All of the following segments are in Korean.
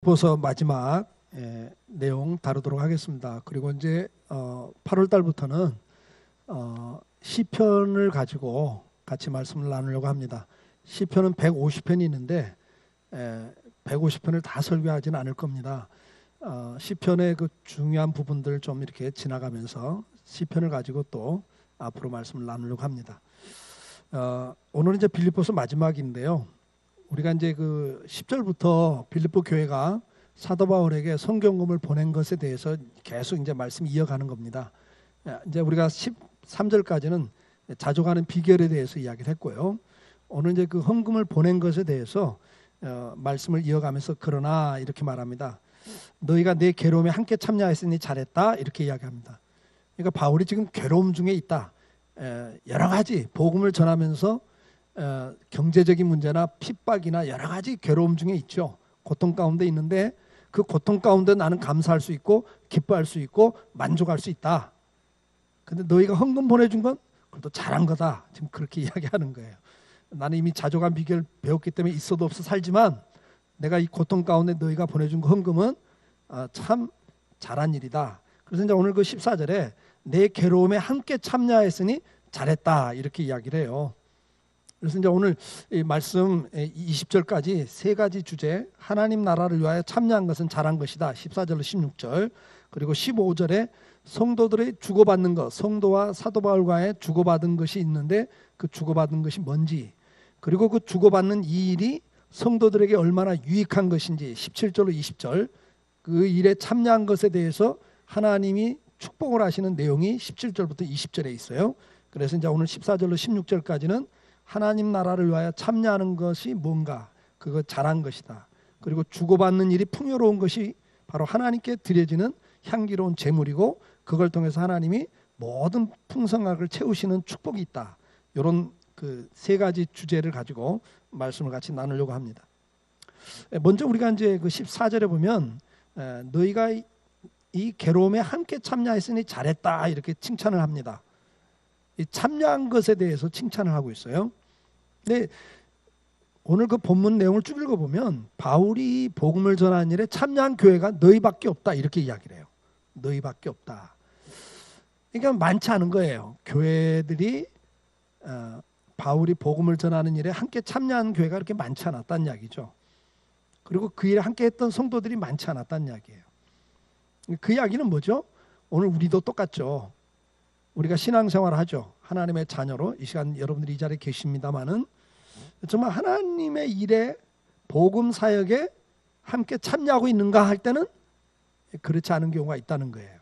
보서 마지막 내용 다루도록 하겠습니다. 그리고 이제 8월 달부터는 시편을 가지고 같이 말씀을 나누려고 합니다. 시편은 150편이 있는데 150편을 다 설교하지는 않을 겁니다. 시편의 그 중요한 부분들 좀 이렇게 지나가면서 시편을 가지고 또 앞으로 말씀을 나누려고 합니다. 오늘은 이제 빌립보서 마지막인데요. 우리가 이제 그 10절부터 빌립보 교회가 사도 바울에게 성경금을 보낸 것에 대해서 계속 이제 말씀 이어가는 겁니다. 이제 우리가 13절까지는 자족하는 비결에 대해서 이야기를 했고요. 오늘 이제 그 헌금을 보낸 것에 대해서 말씀을 이어가면서 그러나 이렇게 말합니다. 너희가 내 괴로움에 함께 참여했으니 잘했다 이렇게 이야기합니다. 그러니까 바울이 지금 괴로움 중에 있다. 여러 가지 복음을 전하면서 경제적인 문제나 핍박이나 여러 가지 괴로움 중에 있죠. 고통 가운데 있는데 그 고통 가운데 나는 감사할 수 있고 기뻐할 수 있고 만족할 수 있다. 근데 너희가 헌금 보내준 건 그래도 잘한 거다. 지금 그렇게 이야기하는 거예요. 나는 이미 자족한 비결 배웠기 때문에 있어도 없어 살지만 내가 이 고통 가운데 너희가 보내준 그 헌금은 참 잘한 일이다. 그래서 이제 오늘 그 14절에 내 괴로움에 함께 참여했으니 잘했다 이렇게 이야기를 해요. 그래서 이제 오늘 이 말씀 20절까지 세 가지 주제, 하나님 나라를 위하여 참여한 것은 잘한 것이다. 14절로 16절. 그리고 15절에 성도들의 주고받는 것, 성도와 사도 바울과의 주고받은 것이 있는데 그 주고받은 것이 뭔지, 그리고 그 주고받는 이 일이 성도들에게 얼마나 유익한 것인지 17절로 20절 그 일에 참여한 것에 대해서 하나님이 축복을 하시는 내용이 17절부터 20절에 있어요. 그래서 이제 오늘 14절로 16절까지는 하나님 나라를 위하여 참여하는 것이 뭔가, 그거 잘한 것이다. 그리고 주고받는 일이 풍요로운 것이 바로 하나님께 드려지는 향기로운 제물이고 그걸 통해서 하나님이 모든 풍성함을 채우시는 축복이 있다. 이런 그 세 가지 주제를 가지고 말씀을 같이 나누려고 합니다. 먼저 우리가 이제 그 14절에 보면 너희가 이 괴로움에 함께 참여했으니 잘했다 이렇게 칭찬을 합니다. 이 참여한 것에 대해서 칭찬을 하고 있어요. 근데 오늘 그 본문 내용을 쭉 읽어보면 바울이 복음을 전하는 일에 참여한 교회가 너희밖에 없다 이렇게 이야기를 해요. 너희밖에 없다. 그러니까 많지 않은 거예요. 교회들이 바울이 복음을 전하는 일에 함께 참여한 교회가 그렇게 많지 않았다는 이야기죠. 그리고 그 일에 함께 했던 성도들이 많지 않았다는 이야기예요. 그 이야기는 뭐죠? 오늘 우리도 똑같죠. 우리가 신앙생활을 하죠. 하나님의 자녀로 이 시간 여러분들이 이 자리에 계십니다마는 정말 하나님의 일에 복음 사역에 함께 참여하고 있는가 할 때는 그렇지 않은 경우가 있다는 거예요.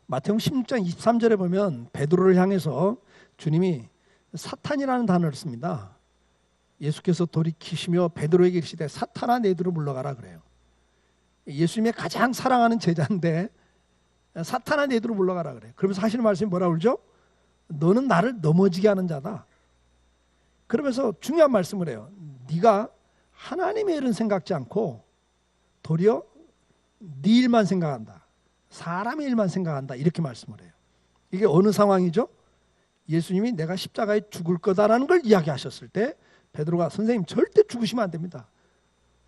마태복음 16장 23절에 보면 베드로를 향해서 주님이 사탄이라는 단어를 씁니다. 예수께서 돌이키시며 베드로에게 이르시되 사탄아 내 뒤로 물러가라 그래요. 예수님의 가장 사랑하는 제자인데 사탄아 내 뒤로 물러가라 그래요. 그러면서 하시는 말씀이 뭐라고 그러죠? 너는 나를 넘어지게 하는 자다. 그러면서 중요한 말씀을 해요. 네가 하나님의 일은 생각지 않고 도리어 네 일만 생각한다. 사람의 일만 생각한다. 이렇게 말씀을 해요. 이게 어느 상황이죠? 예수님이 내가 십자가에 죽을 거다라는 걸 이야기하셨을 때 베드로가 선생님 절대 죽으시면 안 됩니다.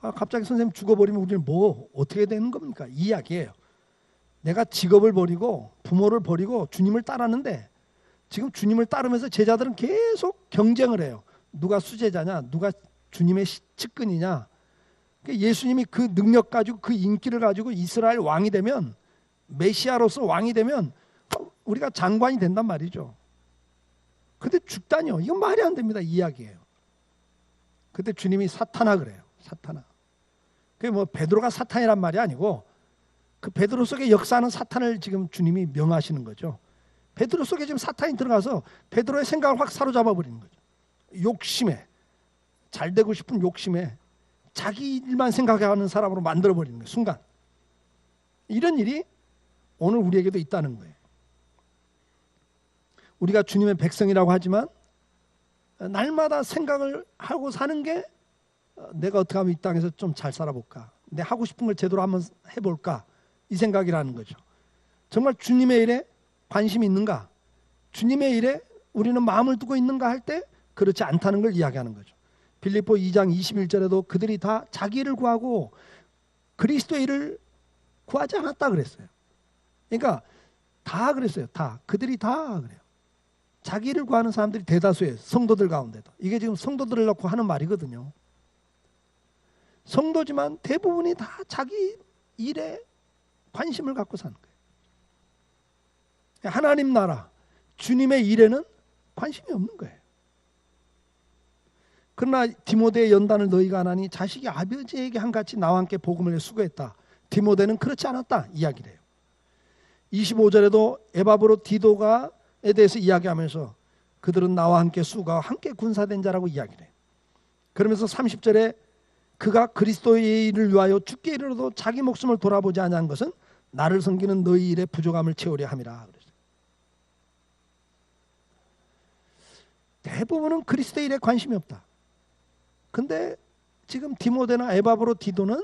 갑자기 선생님 죽어버리면 우리는 뭐 어떻게 되는 겁니까? 이 이야기예요. 내가 직업을 버리고 부모를 버리고 주님을 따랐는데 지금 주님을 따르면서 제자들은 계속 경쟁을 해요. 누가 수제자냐, 누가 주님의 측근이냐. 예수님이 그 능력 가지고 그 인기를 가지고 이스라엘 왕이 되면 메시아로서 왕이 되면 우리가 장관이 된단 말이죠. 근데 죽다니요. 이건 말이 안 됩니다. 이 이야기예요. 그때 주님이 사탄아 그래요. 사탄아. 그게 뭐 베드로가 사탄이란 말이 아니고 그 베드로 속에 역사하는 사탄을 지금 주님이 명하시는 거죠. 베드로 속에 지금 사탄이 들어가서 베드로의 생각을 확 사로잡아 버리는 거죠. 욕심에, 잘 되고 싶은 욕심에 자기 일만 생각하는 사람으로 만들어 버리는 거예요. 순간. 이런 일이 오늘 우리에게도 있다는 거예요. 우리가 주님의 백성이라고 하지만 날마다 생각을 하고 사는 게 내가 어떻게 하면 이 땅에서 좀 잘 살아볼까, 내가 하고 싶은 걸 제대로 한번 해볼까, 이 생각이라는 거죠. 정말 주님의 일에 관심이 있는가, 주님의 일에 우리는 마음을 두고 있는가 할 때 그렇지 않다는 걸 이야기하는 거죠. 빌립보 2장 21절에도 그들이 다 자기 일을 구하고 그리스도의 일을 구하지 않았다 그랬어요. 그러니까 다 그랬어요. 다. 그들이 다 그래요. 자기를 구하는 사람들이 대다수예요. 성도들 가운데도. 이게 지금 성도들을 놓고 하는 말이거든요. 성도지만 대부분이 다 자기 일에 관심을 갖고 사는 거예요. 하나님 나라, 주님의 일에는 관심이 없는 거예요. 그러나 디모데의 연단을 너희가 안 하니 자식이 아버지에게 한같이 나와 함께 복음을 위해 수고했다. 디모데는 그렇지 않았다 이야기를 해요. 25절에도 에바브로디도가에 대해서 이야기하면서 그들은 나와 함께 수고하고 함께 군사된 자라고 이야기를 해요. 그러면서 30절에 그가 그리스도의 일을 위하여 죽게 이르러도 자기 목숨을 돌아보지 아니한 것은 나를 섬기는 너희 일의 부족함을 채우려 함이라 그랬어요. 대부분은 그리스도의 일에 관심이 없다. 근데 지금 디모데나 에바브로디도는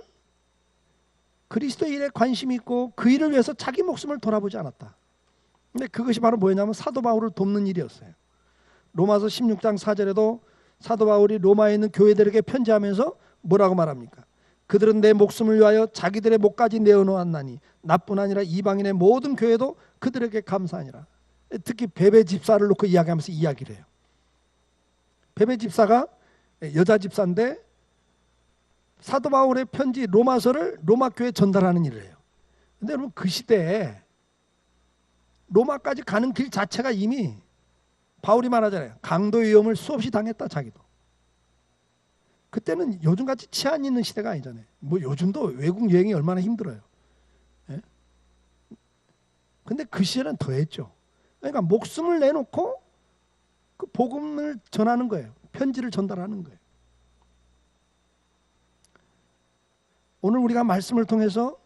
그리스도의 일에 관심이 있고 그 일을 위해서 자기 목숨을 돌아보지 않았다. 근데 그것이 바로 뭐였냐면 사도 바울을 돕는 일이었어요. 로마서 16장 4절에도 사도 바울이 로마에 있는 교회들에게 편지하면서 뭐라고 말합니까? 그들은 내 목숨을 위하여 자기들의 목까지 내어놓았나니 나뿐 아니라 이방인의 모든 교회도 그들에게 감사하니라. 특히 베베 집사를 놓고 이야기하면서 이야기를 해요. 베베 집사가 여자 집사인데 사도 바울의 편지 로마서를 로마 교회에 전달하는 일을 해요. 근데 여러분 그 시대에 로마까지 가는 길 자체가 이미 바울이 말하잖아요. 강도 위험을 수없이 당했다 자기도. 그때는 요즘같이 치안 있는 시대가 아니잖아요. 뭐 요즘도 외국 여행이 얼마나 힘들어요. 예? 근데 그 시절은 더했죠. 그러니까 목숨을 내놓고 그 복음을 전하는 거예요. 편지를 전달하는 거예요. 오늘 우리가 말씀을 통해서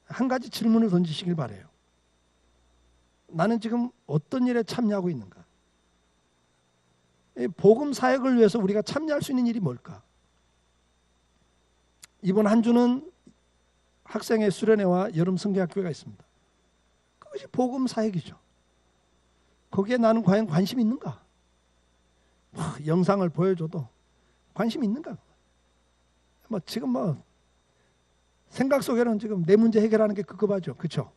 한 가지 질문을 던지시길 바라요. 나는 지금 어떤 일에 참여하고 있는가? 복음 사역을 위해서 우리가 참여할 수 있는 일이 뭘까? 이번 한 주는 학생의 수련회와 여름 성경학교가 있습니다. 그것이 복음 사역이죠. 거기에 나는 과연 관심이 있는가? 영상을 보여줘도 관심이 있는가? 뭐 지금 뭐 생각 속에는 지금 내 문제 해결하는 게 급급하죠. 그렇죠?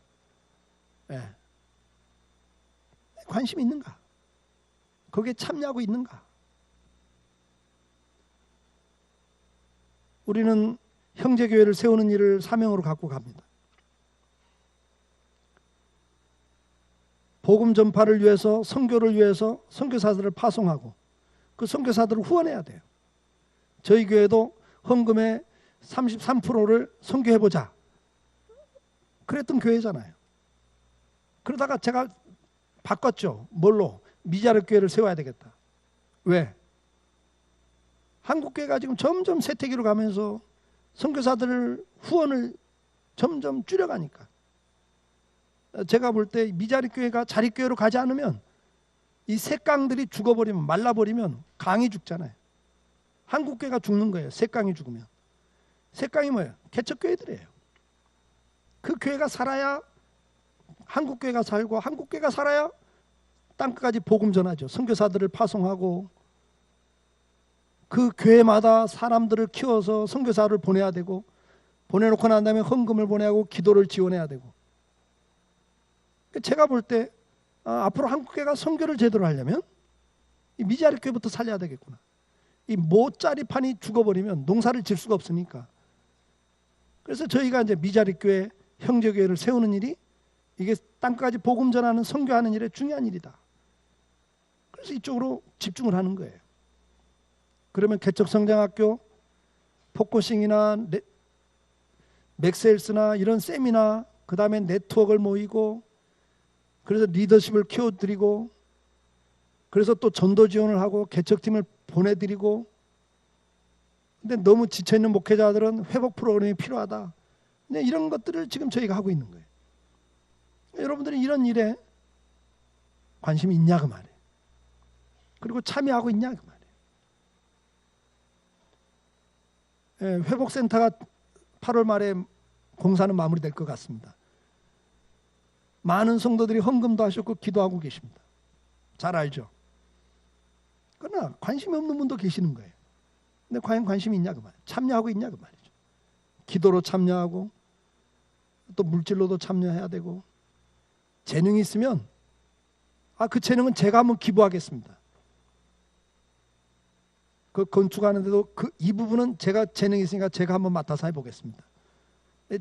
예. 관심이 있는가? 거기에 참여하고 있는가? 우리는 형제교회를 세우는 일을 사명으로 갖고 갑니다. 복음 전파를 위해서, 선교를 위해서 선교사들을 파송하고 그 선교사들을 후원해야 돼요. 저희 교회도 헌금의 33%를 선교해보자 그랬던 교회잖아요. 그러다가 제가 바꿨죠. 뭘로? 미자립 교회를 세워야 되겠다. 왜? 한국교회가 지금 점점 쇠퇴기로 가면서 선교사들 후원을 점점 줄여가니까 제가 볼 때 미자립 교회가 자립 교회로 가지 않으면 이 새깡들이 죽어버리면 말라버리면 강이 죽잖아요. 한국교회가 죽는 거예요. 새깡이 죽으면. 새깡이 뭐예요? 개척교회들이에요. 그 교회가 살아야 한국교회가 살고 한국교회가 살아야 땅끝까지 복음 전하죠. 선교사들을 파송하고 그 교회마다 사람들을 키워서 선교사를 보내야 되고 보내놓고 난 다음에 헌금을 보내야 하고 기도를 지원해야 되고 제가 볼 때 앞으로 한국교회가 선교를 제대로 하려면 이 미자립 교회부터 살려야 되겠구나. 이 모짜리판이 죽어버리면 농사를 질 수가 없으니까 그래서 저희가 이제 미자립 교회 형제교회를 세우는 일이 이게 땅까지 복음 전하는 선교하는 일에 중요한 일이다. 그래서 이쪽으로 집중을 하는 거예요. 그러면 개척성장학교, 포커싱이나 맥셀스나 이런 세미나 그 다음에 네트워크를 모이고 그래서 리더십을 키워드리고 그래서 또 전도 지원을 하고 개척팀을 보내드리고 근데 너무 지쳐있는 목회자들은 회복 프로그램이 필요하다. 근데 이런 것들을 지금 저희가 하고 있는 거예요. 여러분들이 이런 일에 관심이 있냐 그 말이에요. 그리고 참여하고 있냐 그 말이에요. 회복센터가 8월 말에 공사는 마무리될 것 같습니다. 많은 성도들이 헌금도 하셨고 기도하고 계십니다. 잘 알죠? 그러나 관심이 없는 분도 계시는 거예요. 근데 과연 관심이 있냐 그 말이에요. 참여하고 있냐 그 말이죠. 기도로 참여하고 또 물질로도 참여해야 되고, 재능이 있으면 그 재능은 제가 한번 기부하겠습니다. 그 건축하는데도 이 부분은 제가 재능이 있으니까 제가 한번 맡아서 해보겠습니다.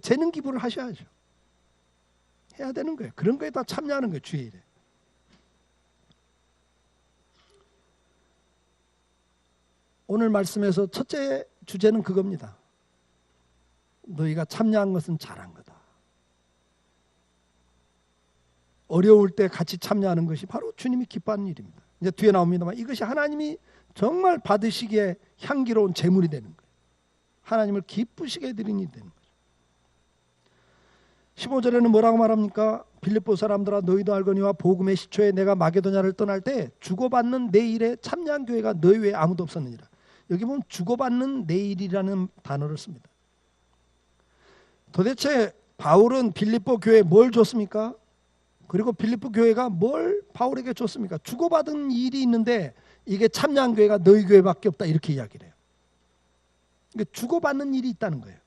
재능 기부를 하셔야죠. 해야 되는 거예요. 그런 거에 다 참여하는 거예요. 주일에. 오늘 말씀에서 첫째 주제는 그겁니다. 너희가 참여한 것은 잘한 거다. 어려울 때 같이 참여하는 것이 바로 주님이 기뻐하는 일입니다. 이제 뒤에 나옵니다만 이것이 하나님이 정말 받으시기에 향기로운 제물이 되는 거예요. 하나님을 기쁘시게 드린 일이 되는 거죠. 15절에는 뭐라고 말합니까? 빌립보 사람들아 너희도 알거니와 복음의 시초에 내가 마게도냐를 떠날 때 주고받는 내 일에 참여한 교회가 너희 외에 아무도 없었느니라. 여기 보면 주고받는 내 일이라는 단어를 씁니다. 도대체 바울은 빌립보 교회에 뭘 줬습니까? 그리고 빌립보 교회가 뭘 바울에게 줬습니까? 주고받은 일이 있는데 이게 참여한 교회가 너희 교회밖에 없다 이렇게 이야기를 해요. 그러니까 주고받는 일이 있다는 거예요.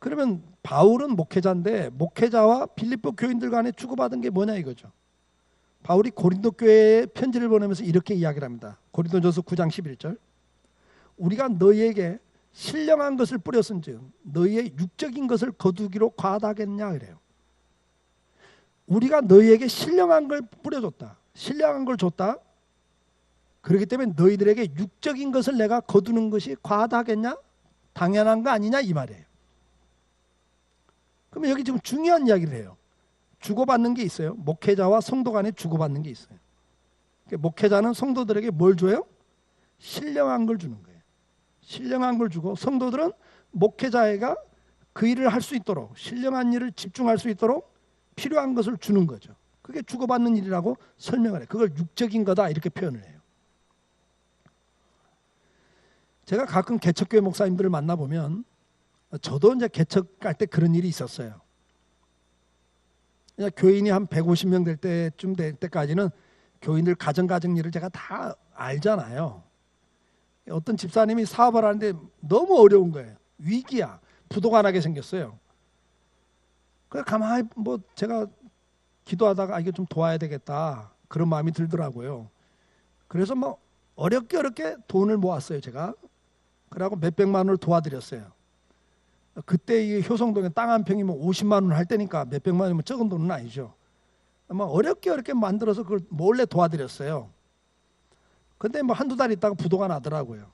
그러면 바울은 목회자인데 목회자와 빌립보 교인들 간에 주고받은 게 뭐냐 이거죠. 바울이 고린도 교회에 편지를 보내면서 이렇게 이야기를 합니다. 고린도전서 9장 11절. 우리가 너희에게 신령한 것을 뿌렸은즉 너희의 육적인 것을 거두기로 과하다겠냐 그래요. 우리가 너희에게 신령한 걸 뿌려줬다. 신령한 걸 줬다. 그렇기 때문에 너희들에게 육적인 것을 내가 거두는 것이 과하다겠냐? 당연한 거 아니냐 이 말이에요. 그러면 여기 지금 중요한 이야기를 해요. 주고받는 게 있어요. 목회자와 성도 간에 주고받는 게 있어요. 목회자는 성도들에게 뭘 줘요? 신령한 걸 주는 거예요. 신령한 걸 주고 성도들은 목회자가 그 일을 할 수 있도록 신령한 일을 집중할 수 있도록 필요한 것을 주는 거죠. 그게 주고받는 일이라고 설명을 해요. 그걸 육적인 거다 이렇게 표현을 해요. 제가 가끔 개척교회 목사님들을 만나보면 저도 이제 개척할 때 그런 일이 있었어요. 그냥 교인이 한 150명 될 때쯤 될 때까지는 교인들 가정 일을 제가 다 알잖아요. 어떤 집사님이 사업을 하는데 너무 어려운 거예요. 위기야. 부도가 나게 생겼어요. 그래서 가만히 제가 기도하다가 이거 좀 도와야 되겠다 그런 마음이 들더라고요. 그래서 어렵게 돈을 모았어요. 제가. 그래갖고 몇백만 원을 도와드렸어요. 그때 이 효성동에 땅 한 평이 50만 원 할 때니까 몇백만 원이면 적은 돈은 아니죠. 아마 어렵게 만들어서 그걸 몰래 도와드렸어요. 근데 한두 달 있다가 부도가 나더라고요.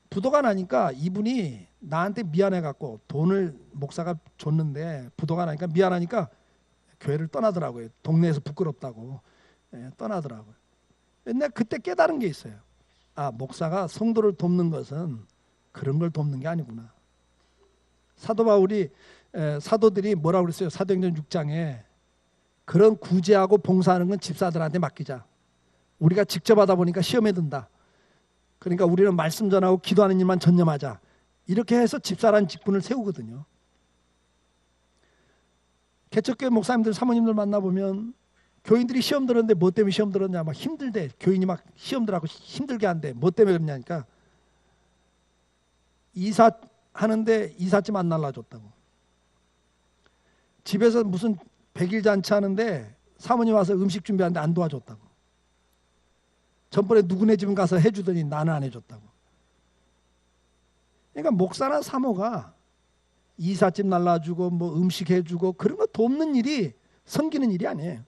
부도가 나니까 이분이 나한테 미안해갖고 돈을 목사가 줬는데 부도가 나니까 미안하니까 교회를 떠나더라고요. 동네에서 부끄럽다고 떠나더라고요. 근데 그때 깨달은 게 있어요. 목사가 성도를 돕는 것은 그런 걸 돕는 게 아니구나. 사도 바울이 사도들이 뭐라고 그랬어요? 사도행전 6장에 그런 구제하고 봉사하는 건 집사들한테 맡기자. 우리가 직접 하다 보니까 시험에 든다. 그러니까 우리는 말씀 전하고 기도하는 일만 전념하자. 이렇게 해서 집사라는 직분을 세우거든요. 개척교회 목사님들 사모님들 만나보면 교인들이 시험 들었는데 뭐 때문에 시험 들었냐 막 힘들대. 교인이 막 시험 들하고 힘들게 한대. 뭐 때문에 그러냐니까 이사 하는데 이삿짐 안 날라줬다고. 집에서 무슨 100일 잔치 하는데 사모님 와서 음식 준비하는데 안 도와줬다고. 전번에 누구네 집 가서 해주더니 나는 안 해줬다고. 그러니까 목사나 사모가 이삿짐 날라주고 음식 해주고 그런 거 돕는 일이 섬기는 일이 아니에요.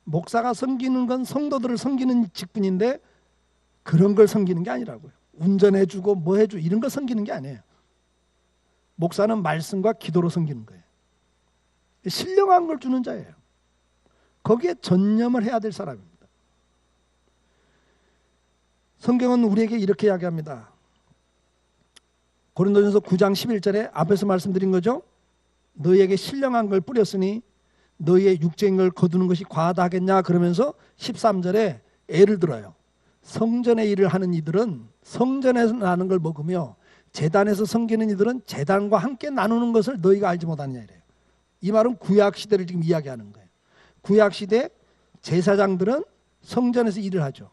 목사가 섬기는 건 성도들을 섬기는 직분인데 그런 걸 섬기는 게 아니라고요. 운전해주고 뭐 해주고 이런 거 섬기는 게 아니에요. 목사는 말씀과 기도로 섬기는 거예요. 신령한 걸 주는 자예요. 거기에 전념을 해야 될 사람입니다. 성경은 우리에게 이렇게 이야기합니다. 고린도전서 9장 11절에 앞에서 말씀드린 거죠. 너희에게 신령한 걸 뿌렸으니 너희의 육적인 걸 거두는 것이 과하다 하겠냐 그러면서 13절에 예를 들어요. 성전의 일을 하는 이들은 성전에서 나는 걸 먹으며 제단에서 섬기는 이들은 제단과 함께 나누는 것을 너희가 알지 못하느냐 이래요. 이 말은 구약 시대를 지금 이야기하는 거예요. 구약 시대 제사장들은 성전에서 일을 하죠.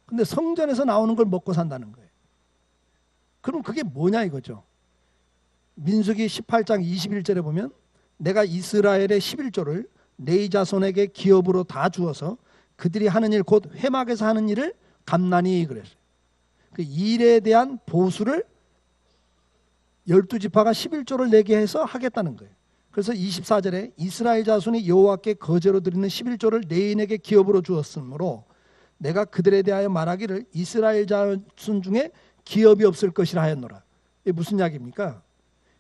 근데 성전에서 나오는 걸 먹고 산다는 거예요. 그럼 그게 뭐냐 이거죠. 민수기 18장 21절에 보면 내가 이스라엘의 11조를 네 자손에게 기업으로 다 주어서 그들이 하는 일 곧 회막에서 하는 일을 감나니 그랬어요. 그 일에 대한 보수를 12지파가 11조를 내게 해서 하겠다는 거예요. 그래서 24절에 이스라엘 자손이 여호와께 거제로 드리는 11조를 내인에게 기업으로 주었으므로 내가 그들에 대하여 말하기를 이스라엘 자손 중에 기업이 없을 것이라 하였노라. 이게 무슨 이야기입니까?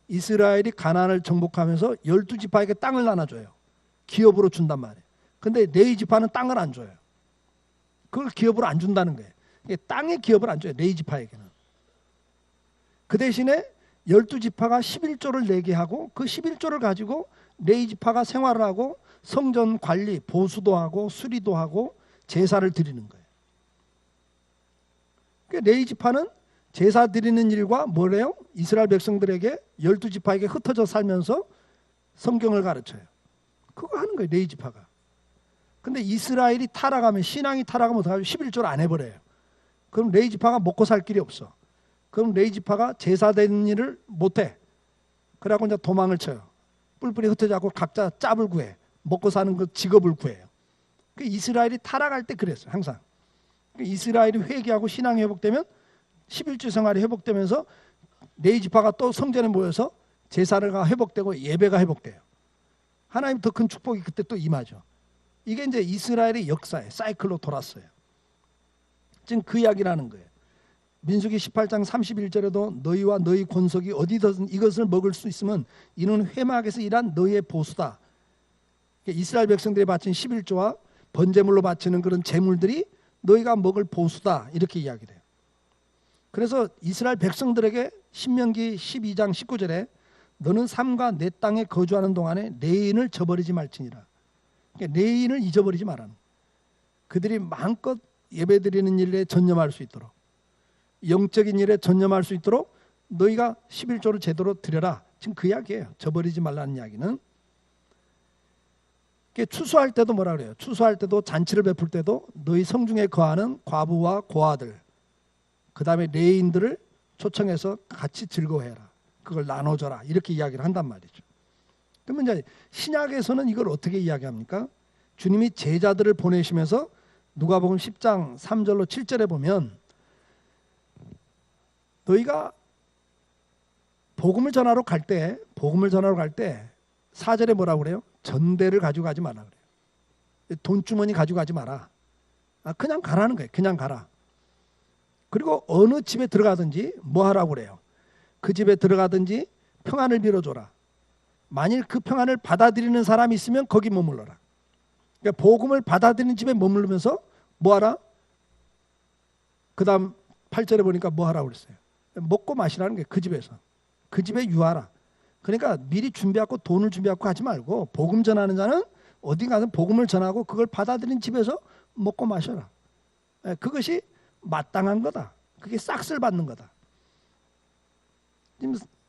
이스라엘이 가나안을 정복하면서 12지파에게 땅을 나눠줘요. 기업으로 준단 말이에요. 근데 레위 지파는 땅을 안 줘요. 그걸 기업으로 안 준다는 거예요. 땅의 기업을 안 줘요. 레위 지파에게는. 그 대신에 12지파가 11조를 내게 하고 그 11조를 가지고 레위 지파가 생활을 하고 성전 관리, 보수도 하고 수리도 하고 제사를 드리는 거예요. 그러니까 레위 지파는 제사 드리는 일과 뭐래요? 이스라엘 백성들에게 12지파에게 흩어져 살면서 성경을 가르쳐요. 그거 하는 거예요. 레위 지파가. 근데 이스라엘이 타락하면 신앙이 타락하면 어떡하죠? 11조를 안 해버려요. 그럼 레위 지파가 먹고 살 길이 없어. 그럼 레위 지파가 제사 되는 일을 못해. 그래갖고 이제 도망을 쳐요. 뿔뿔이 흩어져갖고 각자 짭을 구해. 먹고 사는 그 직업을 구해요. 그 이스라엘이 타락할 때 그랬어요. 항상. 이스라엘이 회개하고 신앙이 회복되면 11주 생활이 회복되면서 레위 지파가 또 성전에 모여서 제사가 회복되고 예배가 회복돼요. 하나님 더 큰 축복이 그때 또 임하죠. 이게 이제 이스라엘의 역사에 사이클로 돌았어요. 지금 그 이야기라는 거예요. 민수기 18장 31절에도 너희와 너희 권속이 어디든 이것을 먹을 수 있으면 이는 회막에서 일한 너희의 보수다. 이스라엘 백성들이 바친 11조와 번제물로 바치는 그런 제물들이 너희가 먹을 보수다. 이렇게 이야기를 해요. 그래서 이스라엘 백성들에게 신명기 12장 19절에 너는 삼가 내 땅에 거주하는 동안에 레인을 저버리지 말지니라. 그러니까 레인을 잊어버리지 말라는 거예요. 그들이 마음껏 예배드리는 일에 전념할 수 있도록 영적인 일에 전념할 수 있도록 너희가 11조를 제대로 드려라. 지금 그 이야기예요. 저버리지 말라는 이야기는. 추수할 때도 뭐라 그래요? 추수할 때도 잔치를 베풀 때도 너희 성중에 거하는 과부와 고아들 그 다음에 레인들을 초청해서 같이 즐거워해라. 그걸 나눠줘라. 이렇게 이야기를 한단 말이죠. 그러면 이제 신약에서는 이걸 어떻게 이야기합니까? 주님이 제자들을 보내시면서 누가복음 10장 3절로 7절에 보면 너희가 복음을 전하러 갈 때 4절에 뭐라고 그래요? 전대를 가지고 가지 마라 그래요. 돈주머니 가지고 가지 마라. 그냥 가라는 거예요. 그냥 가라. 그리고 어느 집에 들어가든지 뭐 하라고 그래요? 그 집에 들어가든지 평안을 빌어줘라. 만일 그 평안을 받아들이는 사람이 있으면 거기 머물러라. 그러니까 복음을 받아들이는 집에 머물면서 뭐 하라? 그 다음 8절에 보니까 뭐 하라고 그랬어요? 먹고 마시라는 거예요. 그 집에서. 그 집에 유하라. 그러니까 미리 준비하고 돈을 준비하고 하지 말고 복음 전하는 자는 어디 가든 복음을 전하고 그걸 받아들인 집에서 먹고 마셔라. 그것이 마땅한 거다. 그게 싹쓸 받는 거다.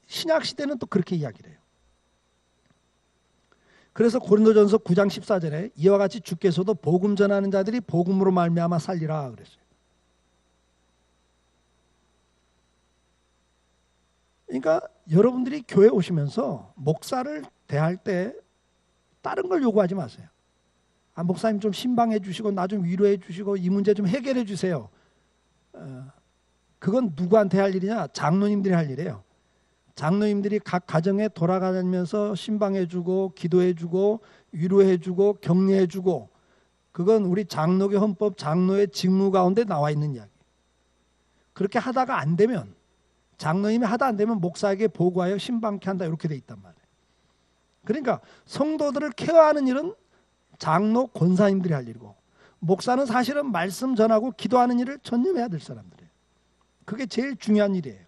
신약 시대는 또 그렇게 이야기를 해요. 그래서 고린도전서 9장 14절에 이와 같이 주께서도 복음 전하는 자들이 복음으로 말미암아 살리라 그랬어요. 그러니까 여러분들이 교회 오시면서 목사를 대할 때 다른 걸 요구하지 마세요. 목사님 좀 신방해 주시고 나 좀 위로해 주시고 이 문제 좀 해결해 주세요. 그건 누구한테 할 일이냐? 장로님들이 할 일이에요. 장로님들이 각 가정에 돌아가면서 신방해주고 기도해주고 위로해주고 격려해주고 그건 우리 장로교 헌법 장로의 직무 가운데 나와 있는 이야기. 그렇게 하다가 안 되면 장로님이 하다 안 되면 목사에게 보고하여 신방케 한다 이렇게 돼 있단 말이에요. 그러니까 성도들을 케어하는 일은 장로 권사님들이 할 일이고 목사는 사실은 말씀 전하고 기도하는 일을 전념해야 될 사람들이에요. 그게 제일 중요한 일이에요.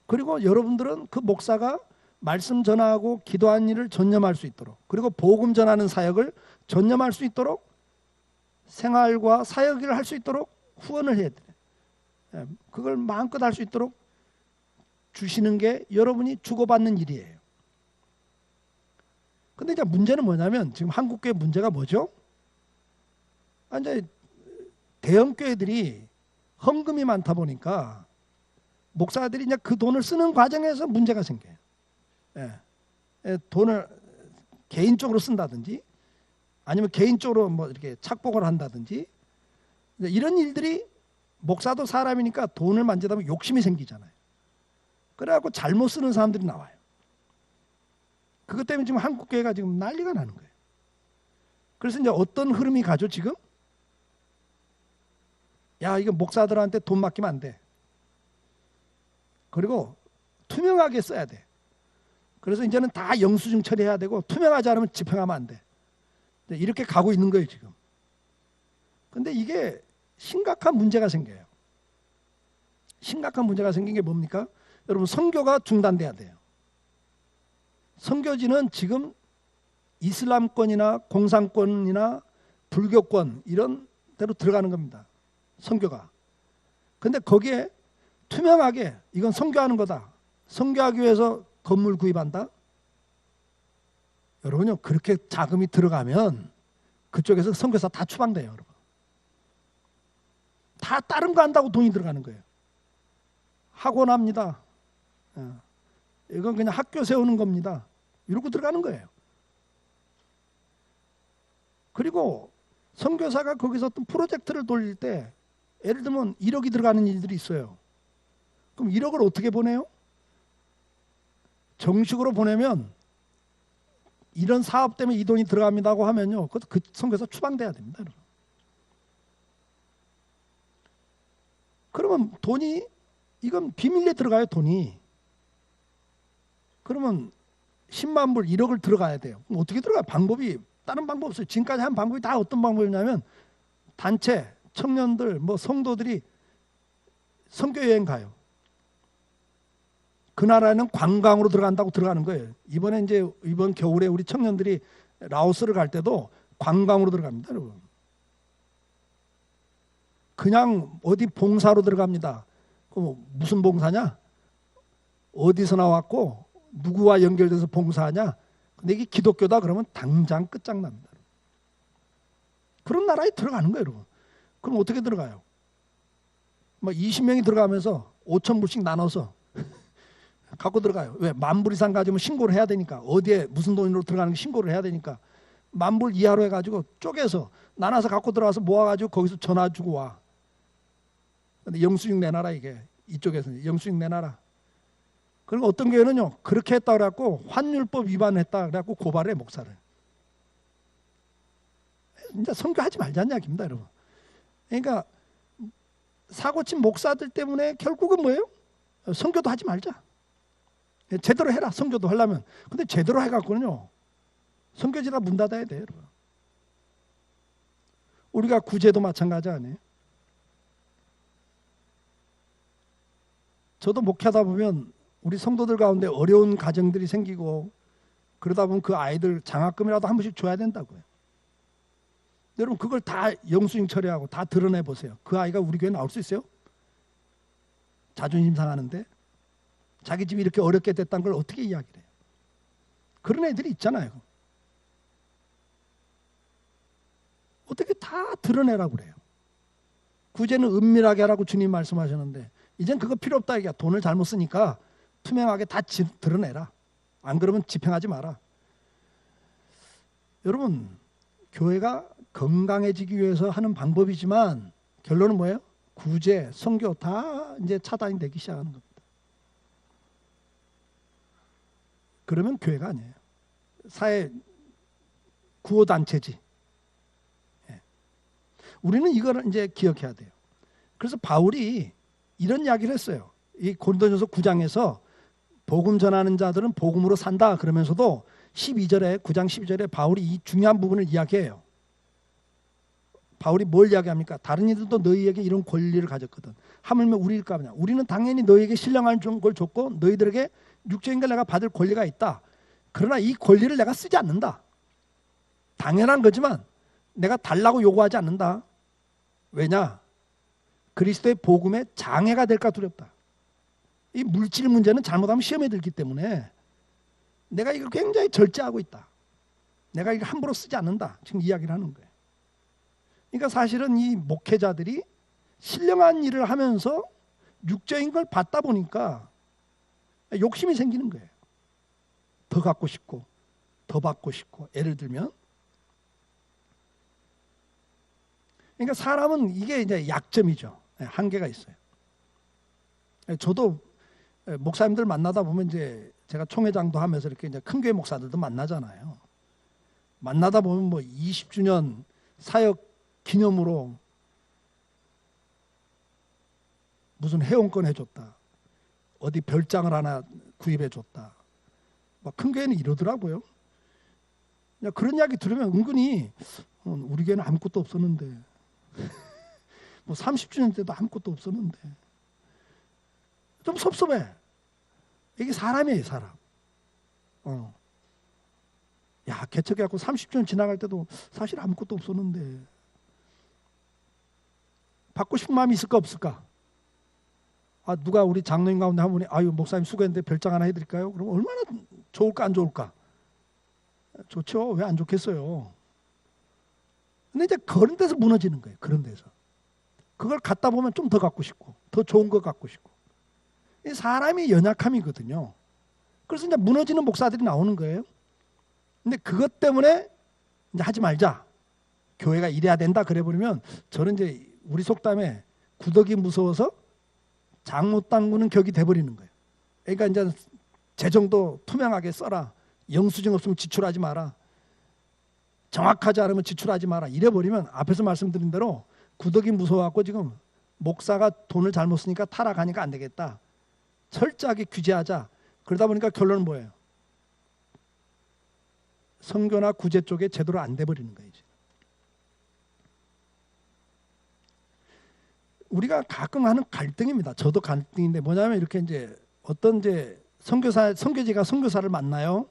그리고 여러분들은 그 목사가 말씀 전하고 기도하는 일을 전념할 수 있도록 그리고 복음 전하는 사역을 전념할 수 있도록 생활과 사역을 할 수 있도록 후원을 해야 돼요. 그걸 마음껏 할 수 있도록 주시는 게 여러분이 주고받는 일이에요. 근데 이제 문제는 뭐냐면 지금 한국교회 문제가 뭐죠? 이제 대형 교회들이 헌금이 많다 보니까 목사들이 이제 그 돈을 쓰는 과정에서 문제가 생겨요. 돈을 개인적으로 쓴다든지 아니면 개인적으로 뭐 이렇게 착복을 한다든지 이런 일들이 목사도 사람이니까 돈을 만지다 보면 욕심이 생기잖아요. 그래갖고 잘못 쓰는 사람들이 나와요. 그것 때문에 지금 한국 교회가 지금 난리가 나는 거예요. 그래서 이제 어떤 흐름이 가죠 지금? 야, 이거 목사들한테 돈 맡기면 안 돼. 그리고 투명하게 써야 돼. 그래서 이제는 다 영수증 처리해야 되고 투명하지 않으면 집행하면 안 돼. 이렇게 가고 있는 거예요 지금. 근데 이게 심각한 문제가 생겨요. 심각한 문제가 생긴 게 뭡니까? 여러분, 선교가 중단돼야 돼요. 선교지는 지금 이슬람권이나 공산권이나 불교권 이런 데로 들어가는 겁니다. 선교가. 근데 거기에 투명하게 이건 선교하는 거다. 선교하기 위해서 건물 구입한다. 여러분요, 그렇게 자금이 들어가면 그쪽에서 선교사 다 추방돼요. 여러분. 다 다른 거 한다고 돈이 들어가는 거예요. 학원 합니다. 이건 그냥 학교 세우는 겁니다. 이러고 들어가는 거예요. 그리고 선교사가 거기서 어떤 프로젝트를 돌릴 때 예를 들면 1억이 들어가는 일들이 있어요. 그럼 1억을 어떻게 보내요? 정식으로 보내면 이런 사업 때문에 이 돈이 들어갑니다고 하면요, 그 선교사 추방돼야 됩니다. 여러분. 그러면 돈이 이건 비밀리에 들어가요. 돈이. 그러면 10만 불 1억을 들어가야 돼요. 그럼 어떻게 들어가요? 방법이 다른 방법 없어요. 지금까지 한 방법이 다 어떤 방법이냐면 단체, 청년들, 뭐 성도들이 선교 여행 가요. 그 나라에는 관광으로 들어간다고 들어가는 거예요. 이번 겨울에 우리 청년들이 라오스를 갈 때도 관광으로 들어갑니다, 여러분. 그냥 어디 봉사로 들어갑니다. 그럼 무슨 봉사냐? 어디서 나왔고 누구와 연결돼서 봉사하냐? 근데 이게 기독교다 그러면 당장 끝장납니다. 그런 나라에 들어가는 거예요, 여러분. 그럼 어떻게 들어가요? 뭐 20명이 들어가면서 5천 불씩 나눠서 갖고 들어가요. 왜? 10,000불 이상 가지면 신고를 해야 되니까. 어디에 무슨 돈으로 들어가는 게 신고를 해야 되니까. 10,000불 이하로 해가지고 쪼개서 나눠서 갖고 들어와서 모아가지고 거기서 전화 주고 와. 근데 영수증 내놔라 이게. 이쪽에서는 영수증 내놔라. 그리고 어떤 교회는요, 그렇게 했다 그래갖고 환율법 위반했다 그래갖고 고발해, 목사를. 진짜 선교하지 말자는 이야기입니다, 여러분. 그러니까 사고친 목사들 때문에 결국은 뭐예요? 선교도 하지 말자. 제대로 해라, 선교도 하려면. 근데 제대로 해갖고는요, 선교지라 문 닫아야 돼요, 여러분. 우리가 구제도 마찬가지 아니에요? 저도 목회하다 보면 우리 성도들 가운데 어려운 가정들이 생기고 그러다 보면 그 아이들 장학금이라도 한 번씩 줘야 된다고요. 여러분, 그걸 다 영수증 처리하고 다 드러내 보세요. 그 아이가 우리 교회 나올 수 있어요? 자존심 상하는데 자기 집이 이렇게 어렵게 됐다는 걸 어떻게 이야기를 해요? 그런 애들이 있잖아요. 어떻게 다 드러내라고 그래요? 구제는 은밀하게 하라고 주님 말씀하셨는데 이젠 그거 필요 없다. 이게 돈을 잘못 쓰니까 투명하게 다 드러내라. 안 그러면 집행하지 마라. 여러분, 교회가 건강해지기 위해서 하는 방법이지만 결론은 뭐예요? 구제, 선교 다 이제 차단이 되기 시작하는 겁니다. 그러면 교회가 아니에요. 사회 구호단체지. 우리는 이걸 이제 기억해야 돼요. 그래서 바울이 이런 이야기를 했어요. 이 고린도전서 9장에서 복음 전하는 자들은 복음으로 산다 그러면서도 12절에 9장 12절에 바울이 이 중요한 부분을 이야기해요. 바울이 뭘 이야기합니까? 다른 이들도 너희에게 이런 권리를 가졌거든. 하물며 우리일까 보냐. 우리는 당연히 너희에게 신령한 걸 줬고 너희들에게 육적인 걸 내가 받을 권리가 있다. 그러나 이 권리를 내가 쓰지 않는다. 당연한 거지만 내가 달라고 요구하지 않는다. 왜냐? 그리스도의 복음에 장애가 될까 두렵다. 이 물질 문제는 잘못하면 시험에 들기 때문에 내가 이걸 굉장히 절제하고 있다. 내가 이걸 함부로 쓰지 않는다. 지금 이야기를 하는 거예요. 그러니까 사실은 이 목회자들이 신령한 일을 하면서 육적인 걸 받다 보니까 욕심이 생기는 거예요. 더 갖고 싶고 더 받고 싶고. 예를 들면 그러니까 사람은 이게 이제 약점이죠. 한계가 있어요. 저도 목사님들 만나다 보면 이제 제가 총회장도 하면서 이렇게 이제 큰 교회 목사들도 만나잖아요. 만나다 보면 뭐 20주년 사역 기념으로 무슨 회원권 해줬다, 어디 별장을 하나 구입해줬다. 막 큰 교회는 이러더라고요. 그런 이야기 들으면 은근히 우리 교회는 아무것도 없었는데, 뭐 30주년 때도 아무것도 없었는데 좀 섭섭해. 이게 사람이에요, 사람. 야, 개척해갖고 30주년 지나갈 때도 사실 아무것도 없었는데 받고 싶은 마음이 있을까 없을까? 누가 우리 장로님 가운데 한 분이 아유 목사님 수고했는데 별장 하나 해드릴까요? 그러면 얼마나 좋을까 안 좋을까? 좋죠. 왜 안 좋겠어요? 근데 이제 그런 데서 무너지는 거예요. 그런 데서 그걸 갖다 보면 좀 더 갖고 싶고 더 좋은 거 갖고 싶고. 사람이 연약함이거든요. 그래서 이제 무너지는 목사들이 나오는 거예요. 근데 그것 때문에 이제 하지 말자, 교회가 이래야 된다 그래 버리면 저는 이제 우리 속담에 구더기 무서워서 장 못 담그는 격이 돼버리는 거예요. 그러니까 이제 재정도 투명하게 써라, 영수증 없으면 지출하지 마라, 정확하지 않으면 지출하지 마라 이래 버리면 앞에서 말씀드린 대로 구더기 무서워갖고 지금 목사가 돈을 잘못 쓰니까 타락하니까 안 되겠다, 철저하게 규제하자. 그러다 보니까 결론은 뭐예요? 선교나 구제 쪽에 제대로 안 돼버리는 거예요. 우리가 가끔 하는 갈등입니다. 저도 갈등인데 뭐냐면 이렇게 이제 어떤 이제 선교지가 선교사를 만나요.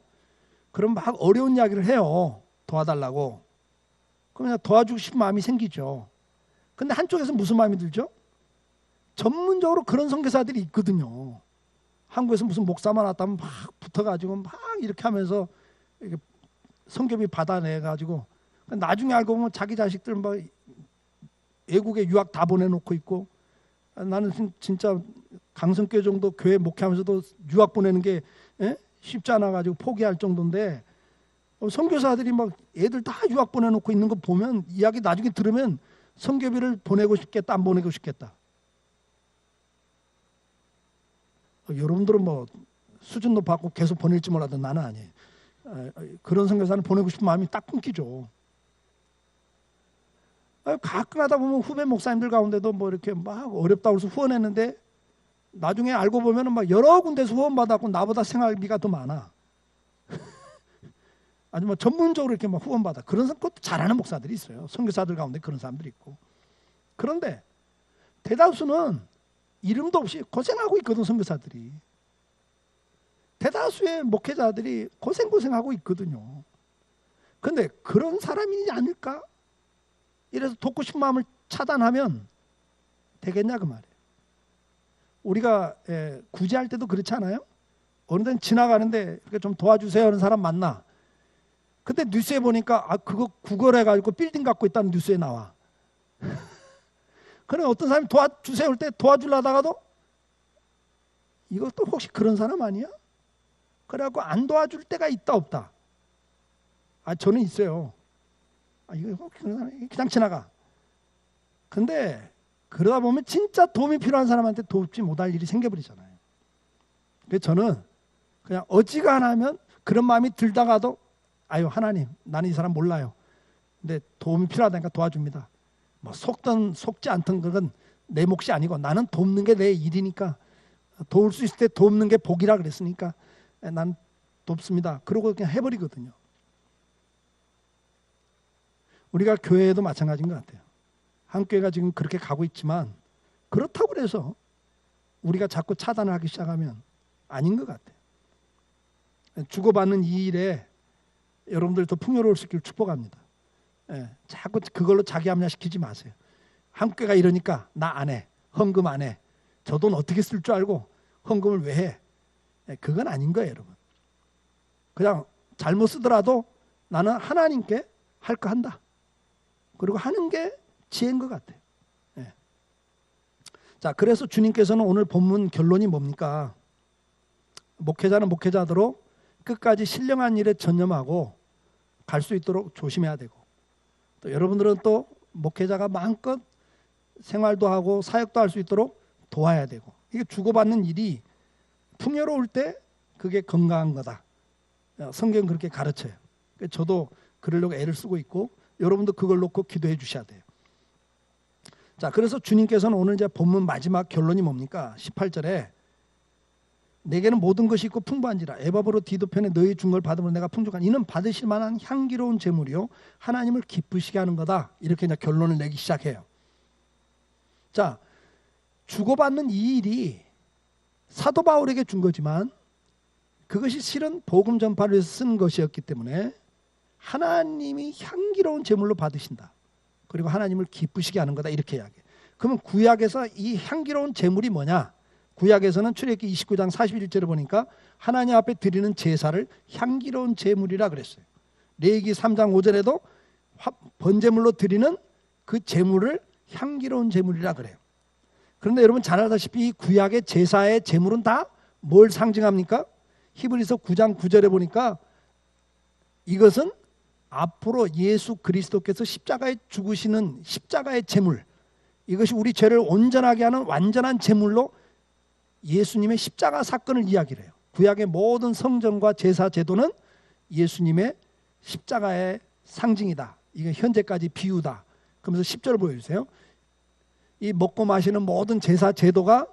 그럼 막 어려운 이야기를 해요. 도와달라고. 그러면 도와주고 싶은 마음이 생기죠. 근데 한쪽에서 무슨 마음이 들죠? 전문적으로 그런 선교사들이 있거든요. 한국에서 무슨 목사만 왔다면 막 붙어가지고 막 이렇게 하면서 이렇게 선교비 받아내가지고 나중에 알고 보면 자기 자식들 막 외국에 유학 다 보내놓고 있고. 나는 진짜 강성교회 정도 교회 목회하면서도 유학 보내는 게 쉽지 않아가지고 포기할 정도인데 선교사들이 막 애들 다 유학 보내놓고 있는 거 보면 이야기 나중에 들으면 선교비를 보내고 싶겠다 안 보내고 싶겠다. 여러분들은 뭐 수준 높아갖고 계속 보낼지 몰라도 나는 아니에요. 그런 선교사는 보내고 싶은 마음이 딱 끊기죠. 가끔 하다 보면 후배 목사님들 가운데도 뭐 이렇게 막 어렵다고 해서 후원했는데 나중에 알고 보면은 막 여러 군데서 후원받았고 나보다 생활비가 더 많아. 아주 뭐 전문적으로 이렇게 막 후원받아. 그런 것도 잘하는 목사들이 있어요. 선교사들 가운데 그런 사람들이 있고. 그런데 대다수는 이름도 없이 고생하고 있거든. 선교사들이. 대다수의 목회자들이 고생하고 있거든요. 그런데 그런 사람이지 않을까? 이래서 돕고 싶은 마음을 차단하면 되겠냐 그 말이에요. 우리가 구제할 때도 그렇지 않아요? 어느 데는 지나가는데 좀 도와주세요 하는 사람 만나. 근데 뉴스에 보니까 그거 구걸해가지고 빌딩 갖고 있다는 뉴스에 나와. 그럼 어떤 사람이 도와주세요 할 때 도와주려다가도 이것도 혹시 그런 사람 아니야? 그래갖고 안 도와줄 때가 있다 없다? 저는 있어요. 이거 그냥 지나가. 근데 그러다 보면 진짜 도움이 필요한 사람한테 돕지 못할 일이 생겨버리잖아요. 그래서 저는 그냥 어지간하면 그런 마음이 들다가도 아유 하나님 나는 이 사람 몰라요. 근데 도움이 필요하다니까 도와줍니다. 뭐 속든 속지 않든 그건 내 몫이 아니고 나는 돕는 게 내 일이니까 도울 수 있을 때 돕는 게 복이라 그랬으니까 난 돕습니다. 그러고 그냥 해버리거든요. 우리가 교회에도 마찬가지인 것 같아요. 한 교회가 지금 그렇게 가고 있지만 그렇다고 해서 우리가 자꾸 차단을 하기 시작하면 아닌 것 같아요. 주고받는 이 일에 여러분들 더 풍요로울 수 있기를 축복합니다. 자꾸 그걸로 자기 합리화시키지 마세요. 한 교회가 이러니까 나 안 해. 헌금 안 해. 저 돈 어떻게 쓸 줄 알고 헌금을 왜 해. 그건 아닌 거예요, 여러분. 그냥 잘못 쓰더라도 나는 하나님께 할 거 한다. 그리고 하는 게 지혜인 것 같아요. 자, 그래서 주님께서는 오늘 본문 결론이 뭡니까? 목회자는 목회자대로 끝까지 신령한 일에 전념하고 갈 수 있도록 조심해야 되고, 또 여러분들은 또 목회자가 마음껏 생활도 하고 사역도 할 수 있도록 도와야 되고, 이게 주고받는 일이 풍요로울 때 그게 건강한 거다. 성경 그렇게 가르쳐요. 저도 그러려고 애를 쓰고 있고, 여러분도 그걸 놓고 기도해 주셔야 돼요. 자, 그래서 주님께서는 오늘 이제 본문 마지막 결론이 뭡니까? 18절에 내게는 모든 것이 있고 풍부한지라 에바브로 디도편에 너희 준 걸 받으면 내가 풍족한 이는 받으실 만한 향기로운 제물이요 하나님을 기쁘시게 하는 거다. 이렇게 이제 결론을 내기 시작해요. 자, 주고받는 이 일이 사도 바울에게 준 거지만 그것이 실은 복음 전파를 위해서 쓴 것이었기 때문에 하나님이 향기로운 제물로 받으신다. 그리고 하나님을 기쁘시게 하는 거다. 이렇게 이야기해요. 그러면 구약에서 이 향기로운 제물이 뭐냐? 구약에서는 출애굽기 29장 41절에 보니까 하나님 앞에 드리는 제사를 향기로운 제물이라 그랬어요. 레위기 3장 5절에도 번제물로 드리는 그 제물을 향기로운 제물이라 그래요. 그런데 여러분 잘 알다시피 이 구약의 제사의 제물은 다 뭘 상징합니까? 히브리서 9장 9절에 보니까 이것은 앞으로 예수 그리스도께서 십자가에 죽으시는 십자가의 제물, 이것이 우리 죄를 온전하게 하는 완전한 제물로 예수님의 십자가 사건을 이야기를 해요. 구약의 모든 성전과 제사 제도는 예수님의 십자가의 상징이다. 이게 현재까지 비유다. 그러면서 10절 보여주세요. 이 먹고 마시는 모든 제사 제도가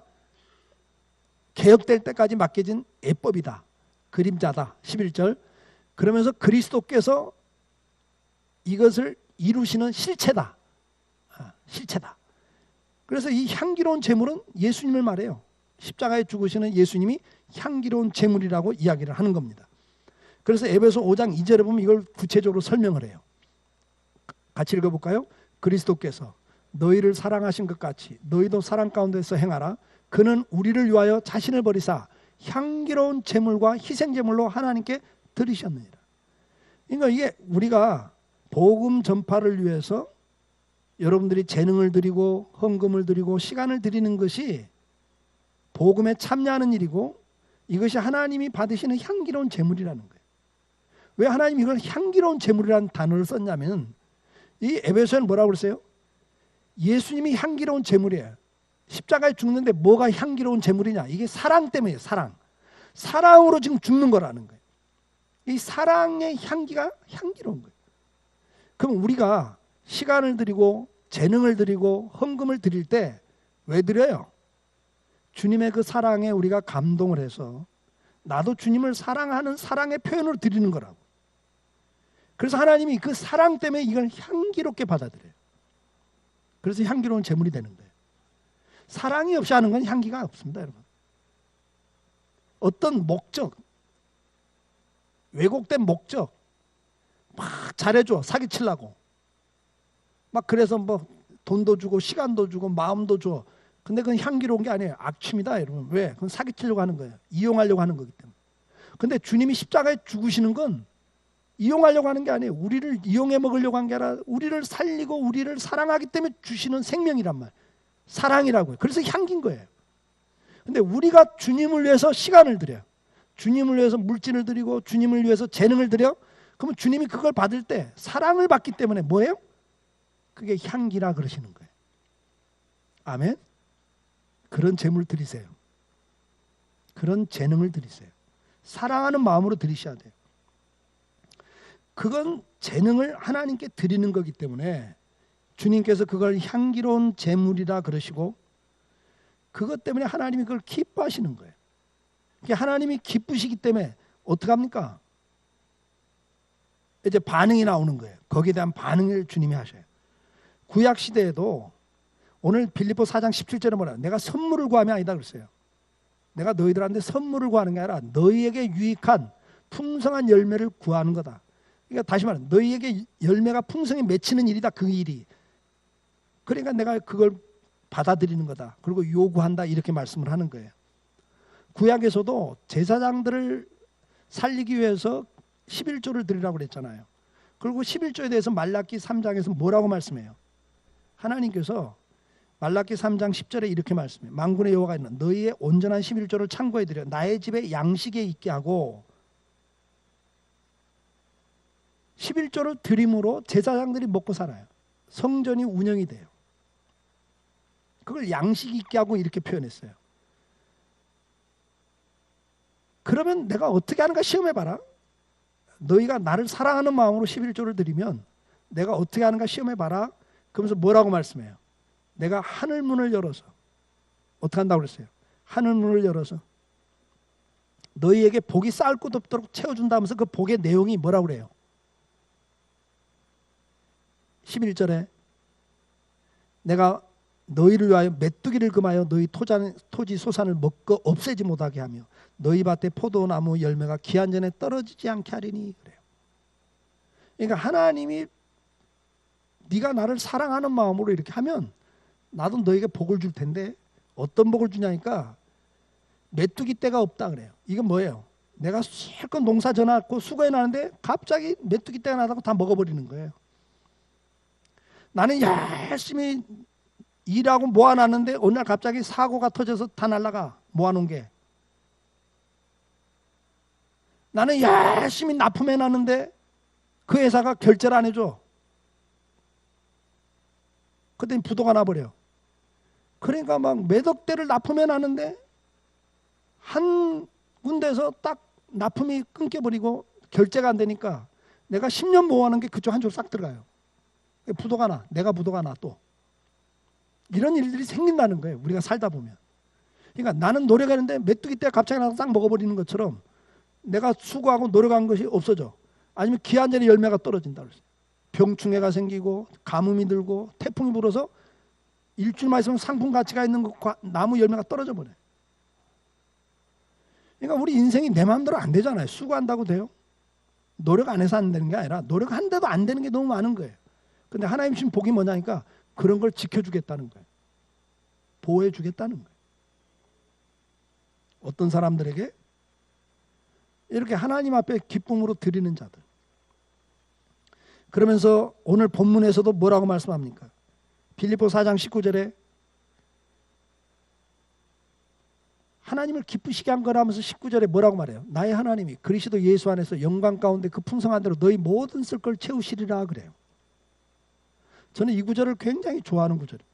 개혁될 때까지 맡겨진 예법이다. 그림자다. 11절. 그러면서 그리스도께서 이것을 이루시는 실체다. 실체다. 그래서 이 향기로운 제물은 예수님을 말해요. 십자가에 죽으시는 예수님이 향기로운 제물이라고 이야기를 하는 겁니다. 그래서 에베소 5장 2절에 보면 이걸 구체적으로 설명을 해요. 같이 읽어볼까요? 그리스도께서 너희를 사랑하신 것 같이 너희도 사랑 가운데서 행하라. 그는 우리를 위하여 자신을 버리사 향기로운 제물과 희생제물로 하나님께 드리셨느니라. 그러니까 이게 우리가 복음 전파를 위해서 여러분들이 재능을 드리고 헌금을 드리고 시간을 드리는 것이 복음에 참여하는 일이고 이것이 하나님이 받으시는 향기로운 제물이라는 거예요. 왜 하나님이 이걸 향기로운 제물이라는 단어를 썼냐면 이 에베소에는 뭐라고 그랬어요? 예수님이 향기로운 제물이에요. 십자가에 죽는데 뭐가 향기로운 제물이냐? 이게 사랑 때문이에요. 사랑. 사랑으로 지금 죽는 거라는 거예요. 이 사랑의 향기가 향기로운 거예요. 그럼 우리가 시간을 드리고 재능을 드리고 헌금을 드릴 때 왜 드려요? 주님의 그 사랑에 우리가 감동을 해서 나도 주님을 사랑하는 사랑의 표현으로 드리는 거라고. 그래서 하나님이 그 사랑 때문에 이걸 향기롭게 받아들여요. 그래서 향기로운 제물이 되는 거예요. 사랑이 없이 하는 건 향기가 없습니다, 여러분. 어떤 목적, 왜곡된 목적, 막 잘해줘, 사기치려고. 막 그래서 뭐 돈도 주고 시간도 주고 마음도 줘. 근데 그건 향기로운 게 아니에요. 악취입니다, 여러분. 왜? 그건 사기치려고 하는 거예요. 이용하려고 하는 거기 때문에. 근데 주님이 십자가에 죽으시는 건 이용하려고 하는 게 아니에요. 우리를 이용해 먹으려고 한 게 아니라 우리를 살리고 우리를 사랑하기 때문에 주시는 생명이란 말이에요. 사랑이라고요. 그래서 향기인 거예요. 근데 우리가 주님을 위해서 시간을 드려요. 주님을 위해서 물질을 드리고 주님을 위해서 재능을 드려. 그러면 주님이 그걸 받을 때 사랑을 받기 때문에 뭐예요? 그게 향기라 그러시는 거예요. 아멘. 그런 재물 드리세요. 그런 재능을 드리세요. 사랑하는 마음으로 드리셔야 돼요. 그건 재능을 하나님께 드리는 거기 때문에 주님께서 그걸 향기로운 제물이라 그러시고 그것 때문에 하나님이 그걸 기뻐하시는 거예요. 하나님이 기쁘시기 때문에 어떻게 합니까? 이제 반응이 나오는 거예요. 거기에 대한 반응을 주님이 하셔요. 구약 시대에도 오늘 빌립보 4장 17절에 뭐라 내가 선물을 구함이 아니다 그랬어요. 내가 너희들한테 선물을 구하는 게 아니라 너희에게 유익한 풍성한 열매를 구하는 거다. 그러니까 다시 말해 너희에게 열매가 풍성히 맺히는 일이다. 그 일이. 그러니까 내가 그걸 받아들이는 거다. 그리고 요구한다. 이렇게 말씀을 하는 거예요. 구약에서도 제사장들을 살리기 위해서 11조를 드리라고 그랬잖아요. 그리고 11조에 대해서 말라기 3장에서 뭐라고 말씀해요? 하나님께서 말라기 3장 10절에 이렇게 말씀해요. 만군의 여호와가 있는 너희의 온전한 11조를 창고에 들여 나의 집에 양식에 있게 하고 11조를 드림으로 제사장들이 먹고 살아요. 성전이 운영이 돼요. 그걸 양식 있게 하고 이렇게 표현했어요. 그러면 내가 어떻게 하는가 시험해봐라. 너희가 나를 사랑하는 마음으로 11조를 드리면 내가 어떻게 하는가 시험해봐라. 그러면서 뭐라고 말씀해요? 내가 하늘 문을 열어서 어떻게 한다고 그랬어요? 하늘 문을 열어서 너희에게 복이 쌓을 곳 없도록 채워준다면서 그 복의 내용이 뭐라고 그래요? 11절에 내가 너희를 위하여 메뚜기를 금하여 너희 토지 소산을 먹고 없애지 못하게 하며 너희 밭에 포도나무 열매가 기한 전에 떨어지지 않게 하리니 그래요. 그러니까 하나님이 네가 나를 사랑하는 마음으로 이렇게 하면 나도 너에게 복을 줄 텐데 어떤 복을 주냐니까 메뚜기 떼가 없다 그래요. 이건 뭐예요? 내가 실컷 농사 져놨고 수고해 놨는데 갑자기 메뚜기 떼가 나다고 다 먹어버리는 거예요. 나는 열심히 일하고 모아놨는데 어느 날 갑자기 사고가 터져서 다 날아가. 모아놓은 게. 나는 열심히 납품해놨는데 그 회사가 결제를 안 해줘. 그때 부도가 나버려. 그러니까 막 몇억 대를 납품해놨는데 한 군데서 딱 납품이 끊겨버리고 결제가 안 되니까 내가 10년 모아놓은 게 그쪽 한쪽 싹 들어가요. 부도가 나. 내가 부도가 나 또. 이런 일들이 생긴다는 거예요. 우리가 살다 보면. 그러니까 나는 노력하는데 메뚜기 떼가 갑자기 나서 싹 먹어버리는 것처럼 내가 수고하고 노력한 것이 없어져. 아니면 기한 전에 열매가 떨어진다 그랬어요. 병충해가 생기고 가뭄이 들고 태풍이 불어서 일주일만 있으면 상품 가치가 있는 나무 열매가 떨어져 버려요. 그러니까 우리 인생이 내 마음대로 안 되잖아요. 수고한다고 돼요? 노력 안 해서 안 되는 게 아니라 노력한데도 안 되는 게 너무 많은 거예요. 근데 하나님 주신 복이 뭐냐니까 그런 걸 지켜주겠다는 거예요. 보호해주겠다는 거예요. 어떤 사람들에게? 이렇게 하나님 앞에 기쁨으로 드리는 자들. 그러면서 오늘 본문에서도 뭐라고 말씀합니까? 빌립보 4장 19절에 하나님을 기쁘시게 한 거라면서 19절에 뭐라고 말해요? 나의 하나님이 그리스도 예수 안에서 영광 가운데 그 풍성한 대로 너희 모든 쓸 걸 채우시리라 그래요. 저는 이 구절을 굉장히 좋아하는 구절입니다.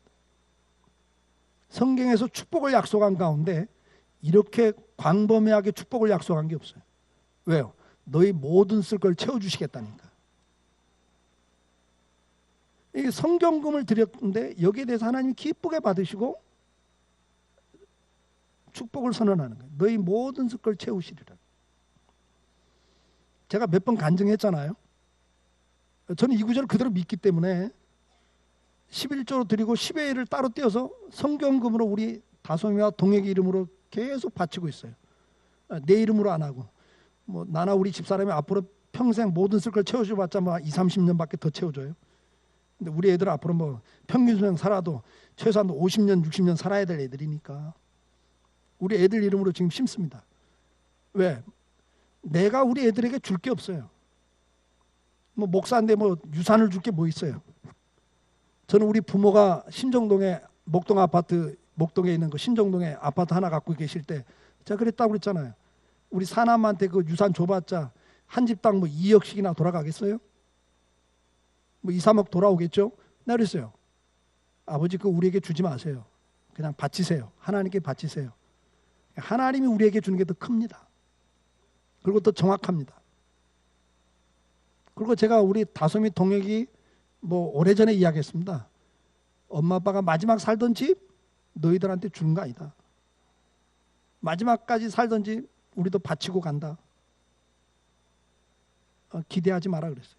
성경에서 축복을 약속한 가운데 이렇게 광범위하게 축복을 약속한 게 없어요. 왜요? 너희 모든 쓸 걸 채워주시겠다니까. 이게 성경금을 드렸는데 여기에 대해서 하나님이 기쁘게 받으시고 축복을 선언하는 거예요. 너희 모든 쓸 걸 채우시리라. 제가 몇 번 간증했잖아요. 저는 이 구절을 그대로 믿기 때문에 11조로 드리고 10회를 따로 떼어서 성경금으로 우리 다솜이와 동혁이 이름으로 계속 바치고 있어요. 내 이름으로 안 하고 뭐 나나 우리 집사람이 앞으로 평생 모든 쓸 걸 채워줘봤자 뭐 20, 30년밖에 더 채워줘요. 근데 우리 애들은 앞으로 뭐 평균 수명 살아도 최소한 50년, 60년 살아야 될 애들이니까 우리 애들 이름으로 지금 심습니다. 왜? 내가 우리 애들에게 줄 게 없어요. 뭐 목사인데 뭐 유산을 줄 게 뭐 있어요. 저는 우리 부모가 신정동에 목동 아파트 목동에 있는 그 신정동에 아파트 하나 갖고 계실 때 제가 그랬다고 그랬잖아요. 우리 사남한테 그 유산 줘봤자 한 집당 뭐 2억씩이나 돌아가겠어요? 뭐 2, 3억 돌아오겠죠? 내가 그랬어요. 아버지 그거 우리에게 주지 마세요. 그냥 바치세요. 하나님께 바치세요. 하나님이 우리에게 주는 게 더 큽니다. 그리고 더 정확합니다. 그리고 제가 우리 다솜이 동혁이 뭐 오래전에 이야기했습니다. 엄마 아빠가 마지막 살던 집 너희들한테 주는 거 아니다. 마지막까지 살던 집 우리도 바치고 간다. 기대하지 마라 그랬어요.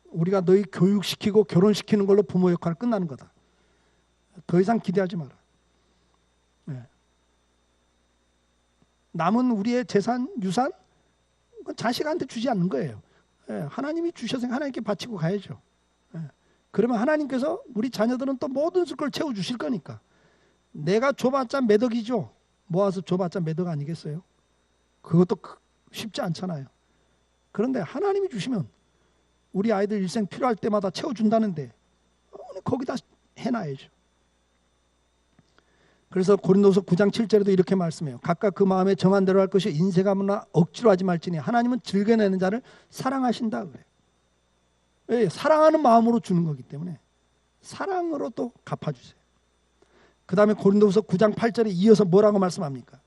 우리가 너희 교육시키고 결혼시키는 걸로 부모 역할을 끝나는 거다. 더 이상 기대하지 마라. 네. 남은 우리의 재산, 유산 그건 자식한테 주지 않는 거예요. 예, 하나님이 주셔서 하나님께 바치고 가야죠. 예, 그러면 하나님께서 우리 자녀들은 또 모든 걸 채워주실 거니까. 내가 줘봤자 몇 억이죠. 모아서 줘봤자 몇 억 아니겠어요? 그것도 쉽지 않잖아요. 그런데 하나님이 주시면 우리 아이들 일생 필요할 때마다 채워준다는데 거기다 해놔야죠. 그래서 고린도서 9장 7절에도 이렇게 말씀해요. 각각 그 마음에 정한 대로 할 것이 인색하거나 억지로 하지 말지니 하나님은 즐겨내는 자를 사랑하신다 그래요. 왜? 사랑하는 마음으로 주는 거기 때문에 사랑으로 또 갚아주세요. 그 다음에 고린도서 9장 8절에 이어서 뭐라고 말씀합니까?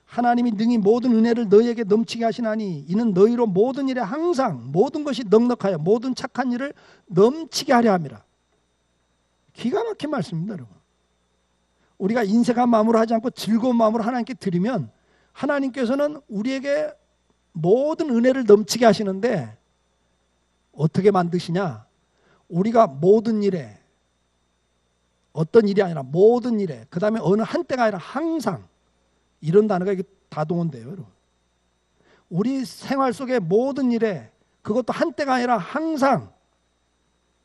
하나님이 능히 모든 은혜를 너희에게 넘치게 하시나니 이는 너희로 모든 일에 항상 모든 것이 넉넉하여 모든 착한 일을 넘치게 하려 함이라. 기가 막힌 말씀입니다, 여러분. 우리가 인색한 마음으로 하지 않고 즐거운 마음으로 하나님께 드리면 하나님께서는 우리에게 모든 은혜를 넘치게 하시는데 어떻게 만드시냐? 우리가 모든 일에, 어떤 일이 아니라 모든 일에, 그 다음에 어느 한때가 아니라 항상, 이런 단어가 이게 다동원돼요, 여러분. 우리 생활 속의 모든 일에, 그것도 한때가 아니라 항상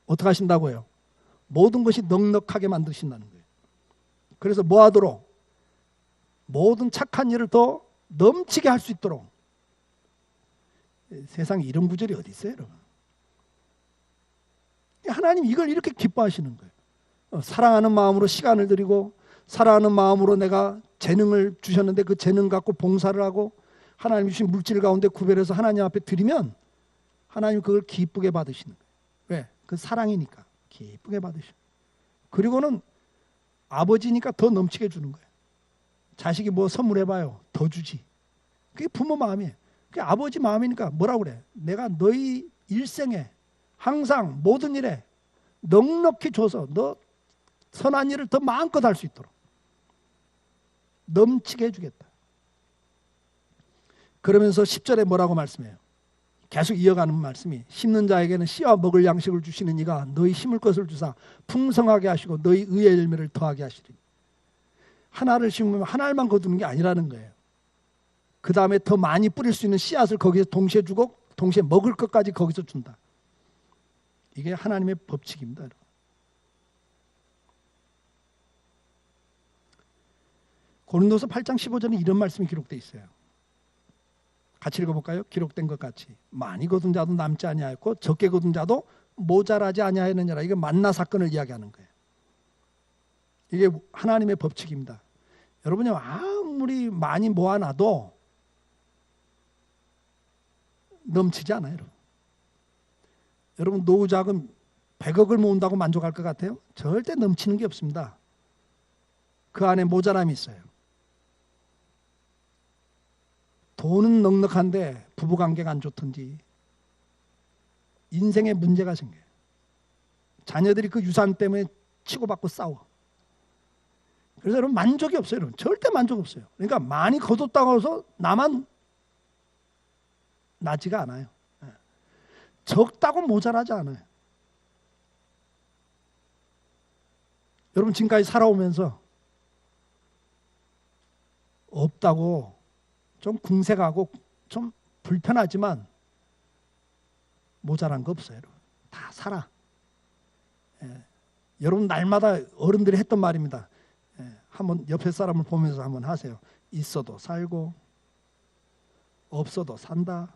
어떻게 하신다고요? 모든 것이 넉넉하게 만드신다는 거예요. 그래서 뭐 하도록? 모든 착한 일을 더 넘치게 할 수 있도록. 세상에 이런 구절이 어디 있어요, 여러분? 하나님 이걸 이렇게 기뻐하시는 거예요. 사랑하는 마음으로 시간을 드리고 사랑하는 마음으로 내가 재능을 주셨는데 그 재능 갖고 봉사를 하고 하나님 주신 물질 가운데 구별해서 하나님 앞에 드리면 하나님 그걸 기쁘게 받으시는 거예요. 왜? 그 사랑이니까 기쁘게 받으셔. 그리고는 아버지니까 더 넘치게 주는 거예요. 자식이 뭐 선물해봐요. 더 주지. 그게 부모 마음이에요. 그게 아버지 마음이니까 뭐라고 그래? 내가 너희 일생에 항상 모든 일에 넉넉히 줘서 너 선한 일을 더 마음껏 할 수 있도록 넘치게 해주겠다. 그러면서 10절에 뭐라고 말씀해요? 계속 이어가는 말씀이 심는 자에게는 씨와 먹을 양식을 주시는 이가 너희 심을 것을 주사 풍성하게 하시고 너희 의의 열매를 더하게 하시리니. 하나를 심으면 하나만 거두는 게 아니라는 거예요. 그 다음에 더 많이 뿌릴 수 있는 씨앗을 거기서 동시에 주고 동시에 먹을 것까지 거기서 준다. 이게 하나님의 법칙입니다, 여러분. 고린도서 8장 15절에 이런 말씀이 기록되어 있어요. 같이 읽어볼까요? 기록된 것 같이 많이 거둔 자도 남지 아니하였고 적게 거둔 자도 모자라지 아니하였느니라. 이게 만나 사건을 이야기하는 거예요. 이게 하나님의 법칙입니다. 여러분이 아무리 많이 모아놔도 넘치지 않아요, 여러분. 여러분 노후자금 100억을 모은다고 만족할 것 같아요? 절대 넘치는 게 없습니다. 그 안에 모자람이 있어요. 돈은 넉넉한데 부부관계가 안 좋든지 인생에 문제가 생겨요. 자녀들이 그 유산 때문에 치고받고 싸워. 그래서 여러분 만족이 없어요. 여러분. 절대 만족 없어요. 그러니까 많이 거뒀다고 해서 나만 나지가 않아요. 적다고 모자라지 않아요. 여러분 지금까지 살아오면서 없다고 좀 궁색하고 좀 불편하지만 모자란 거 없어요. 여러분. 다 살아. 여러분 날마다 어른들이 했던 말입니다. 한번 옆에 사람을 보면서 한번 하세요. 있어도 살고 없어도 산다.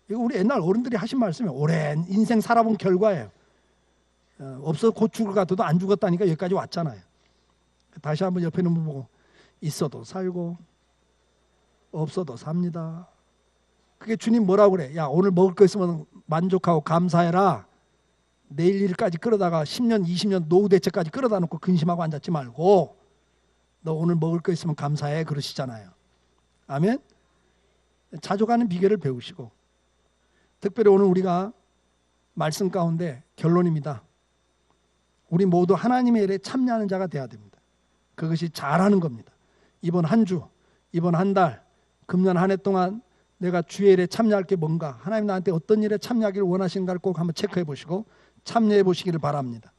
이거 우리 옛날 어른들이 하신 말씀이에요. 오랜 인생 살아본 결과예요. 없어도 곧 죽을 것 같아도 안 죽었다니까 여기까지 왔잖아요. 다시 한번 옆에 있는 분 보고 있어도 살고 없어도 삽니다. 그게 주님 뭐라고 그래? 야 오늘 먹을 거 있으면 만족하고 감사해라. 내일 일까지 끌어다가 10년 20년 노후 대책까지 끌어다 놓고 근심하고 앉았지 말고 너 오늘 먹을 거 있으면 감사해 그러시잖아요. 아멘. 자족하는 비결을 배우시고 특별히 오늘 우리가 말씀 가운데 결론입니다. 우리 모두 하나님의 일에 참여하는 자가 돼야 됩니다. 그것이 잘하는 겁니다. 이번 한 주, 이번 한 달, 금년 한 해 동안 내가 주의 일에 참여할 게 뭔가 하나님 나한테 어떤 일에 참여하기를 원하시는가를 꼭 한번 체크해 보시고 참여해 보시기를 바랍니다.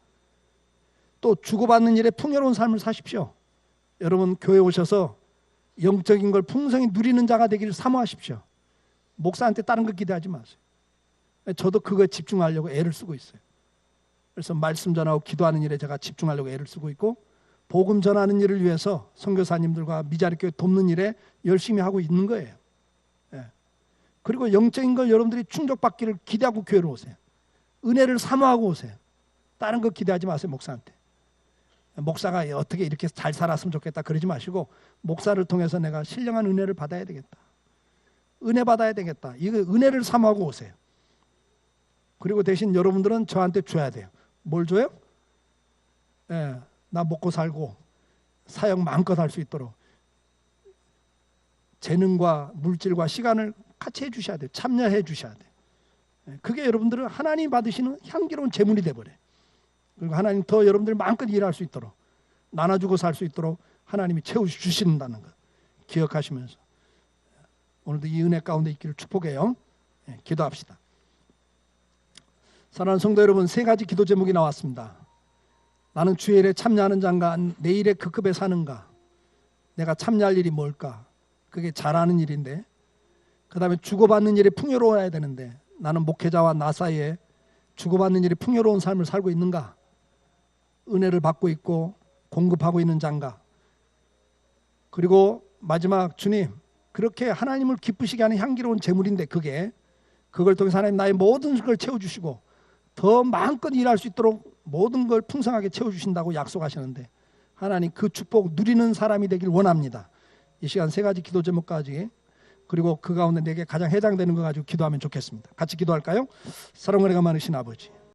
또 주고받는 일에 풍요로운 삶을 사십시오. 여러분 교회 오셔서 영적인 걸 풍성히 누리는 자가 되기를 사모하십시오. 목사한테 다른 거 기대하지 마세요. 저도 그거에 집중하려고 애를 쓰고 있어요. 그래서 말씀 전하고 기도하는 일에 제가 집중하려고 애를 쓰고 있고 복음 전하는 일을 위해서 선교사님들과 미자리 교회 돕는 일에 열심히 하고 있는 거예요. 그리고 영적인 걸 여러분들이 충족받기를 기대하고 교회로 오세요. 은혜를 사모하고 오세요. 다른 거 기대하지 마세요. 목사한테. 목사가 어떻게 이렇게 잘 살았으면 좋겠다 그러지 마시고 목사를 통해서 내가 신령한 은혜를 받아야 되겠다. 은혜 받아야 되겠다. 이거 은혜를 사모하고 오세요. 그리고 대신 여러분들은 저한테 줘야 돼요. 뭘 줘요? 예, 나 먹고 살고 사역 마음껏 할 수 있도록 재능과 물질과 시간을 같이 해주셔야 돼요. 참여해 주셔야 돼요. 예, 그게 여러분들은 하나님 받으시는 향기로운 재물이 돼버려요. 그리고 하나님 더 여러분들 마음껏 일할 수 있도록 나눠주고 살 수 있도록 하나님이 채워주신다는 것 기억하시면서 오늘도 이 은혜 가운데 있기를 축복해요. 예, 기도합시다. 사랑하는 성도 여러분, 세 가지 기도 제목이 나왔습니다. 나는 주의 일에 참여하는 자인가, 내일의 그 급에 사는가, 내가 참여할 일이 뭘까? 그게 잘하는 일인데, 그 다음에 주고받는 일이 풍요로워야 되는데 나는 목회자와 나 사이에 주고받는 일이 풍요로운 삶을 살고 있는가? 은혜를 받고 있고 공급하고 있는 자인가? 그리고 마지막, 주님, 그렇게 하나님을 기쁘시게 하는 향기로운 제물인데 그걸 통해서 하나님 나의 모든 걸 채워주시고 더 마음껏 일할 수 있도록 모든 걸 풍성하게 채워주신다고 약속하시는데 하나님 그 축복 누리는 사람이 되길 원합니다. 이 시간 세 가지 기도 제목까지 그리고 그 가운데 내게 가장 해당되는 거 가지고 기도하면 좋겠습니다. 같이 기도할까요? 사랑과 은혜가 많으신 아버지,